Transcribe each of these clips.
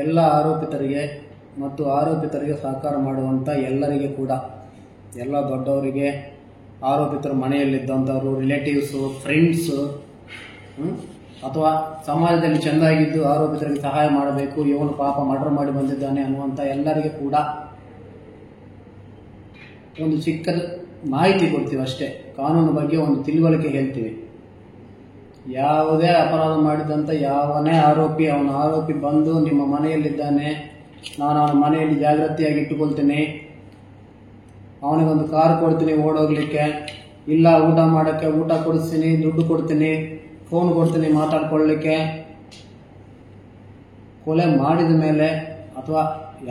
ಎಲ್ಲ ಆರೋಪಿತರಿಗೆ ಮತ್ತು ಆರೋಪಿತರಿಗೆ ಸಹಕಾರ ಮಾಡುವಂಥ ಎಲ್ಲರಿಗೆ ಕೂಡ, ಎಲ್ಲ ದೊಡ್ಡವರಿಗೆ, ಆರೋಪಿತರ ಮನೆಯಲ್ಲಿದ್ದಂಥವರು, ರಿಲೇಟಿವ್ಸು, ಫ್ರೆಂಡ್ಸು, ಅಥವಾ ಸಮಾಜದಲ್ಲಿ ಚೆಂದಾಗಿದ್ದು ಆರೋಪಿತರಿಗೆ ಸಹಾಯ ಮಾಡಬೇಕು, ಇವನು ಪಾಪ ಮರ್ಡರ್ ಮಾಡಿ ಬಂದಿದ್ದಾನೆ ಅನ್ನುವಂಥ ಎಲ್ಲರಿಗೆ ಕೂಡ ಒಂದು ಚಿಕ್ಕ ಮಾಹಿತಿ ಕೊಡ್ತೀವಿ ಅಷ್ಟೇ. ಕಾನೂನು ಬಗ್ಗೆ ಒಂದು ತಿಳುವಳಿಕೆ ಹೇಳ್ತೀವಿ. ಯಾವುದೇ ಅಪರಾಧ ಮಾಡಿದಂಥ ಯಾವನೇ ಅವನ ಆರೋಪಿ ಬಂದು ನಿಮ್ಮ ಮನೆಯಲ್ಲಿದ್ದಾನೆ, ನಾನು ಅವನ ಮನೆಯಲ್ಲಿ ಜಾಗ್ರತೆಯಾಗಿ ಇಟ್ಟುಕೊಳ್ತೀನಿ, ಅವನಿಗೊಂದು ಕಾರ್ ಕೊಡ್ತೀನಿ ಓಡೋಗ್ಲಿಕ್ಕೆ, ಇಲ್ಲ ಊಟ ಮಾಡೋಕ್ಕೆ ಊಟ ಕೊಡಿಸ್ತೀನಿ, ದುಡ್ಡು ಕೊಡ್ತೀನಿ, ಫೋನ್ ಕೊಡ್ತೀನಿ ಮಾತಾಡ್ಕೊಳ್ಳಿಕ್ಕೆ, ಕೊಲೆ ಮಾಡಿದ ಮೇಲೆ ಅಥವಾ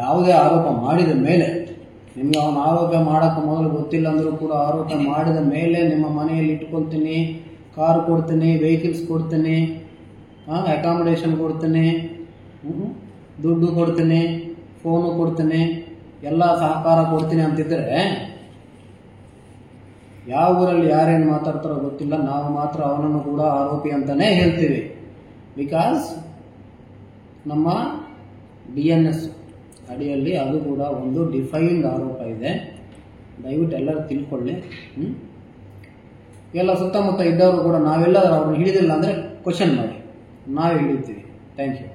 ಯಾವುದೇ ಆರೋಪ ಮಾಡಿದ ಮೇಲೆ, ನಿಮಗೆ ಅವನ ಆರೋಪ ಮಾಡೋಕ್ಕೆ ಮೊದಲು ಗೊತ್ತಿಲ್ಲ ಅಂದರೂ ಕೂಡ ಆರೋಪ ಮಾಡಿದ ಮೇಲೆ ನಿಮ್ಮ ಮನೆಯಲ್ಲಿ ಇಟ್ಕೊಳ್ತೀನಿ, ಕಾರು ಕೊಡ್ತೀನಿ, ವೆಹಿಕಲ್ಸ್ ಕೊಡ್ತೀನಿ, ಅಕಾಮಿಡೇಷನ್ ಕೊಡ್ತೀನಿ, ದುಡ್ಡು ಕೊಡ್ತೀನಿ, ಫೋನು ಕೊಡ್ತೀನಿ, ಎಲ್ಲ ಸಹಕಾರ ಕೊಡ್ತೀನಿ ಅಂತಿದ್ದರೆ ಯಾವ ಊರಲ್ಲಿ ಯಾರೇನು ಮಾತಾಡ್ತಾರೋ ಗೊತ್ತಿಲ್ಲ, ನಾವು ಮಾತ್ರ ಅವನನ್ನು ಕೂಡ ಆರೋಪಿ ಅಂತಲೇ ಹೇಳ್ತೀವಿ. ಬಿಕಾಸ್ ನಮ್ಮ DNS ಅಡಿಯಲ್ಲಿ ಅದು ಕೂಡ ಒಂದು ಡಿಫೈನ್ಡ್ ಆರೋಪ ಇದೆ. ದಯವಿಟ್ಟು ಎಲ್ಲರೂ ತಿಳ್ಕೊಳ್ಳಿ. ಎಲ್ಲ ಸುತ್ತಮುತ್ತ ಇದ್ದವರು ಕೂಡ ನಾವೆಲ್ಲ ಅವ್ರನ್ನ ಹಿಡಿದಿಲ್ಲ ಅಂದರೆ ಕ್ವಶನ್ ಮಾಡಿ, ನಾವೇ ಹಿಡಿತೀವಿ. Thank you.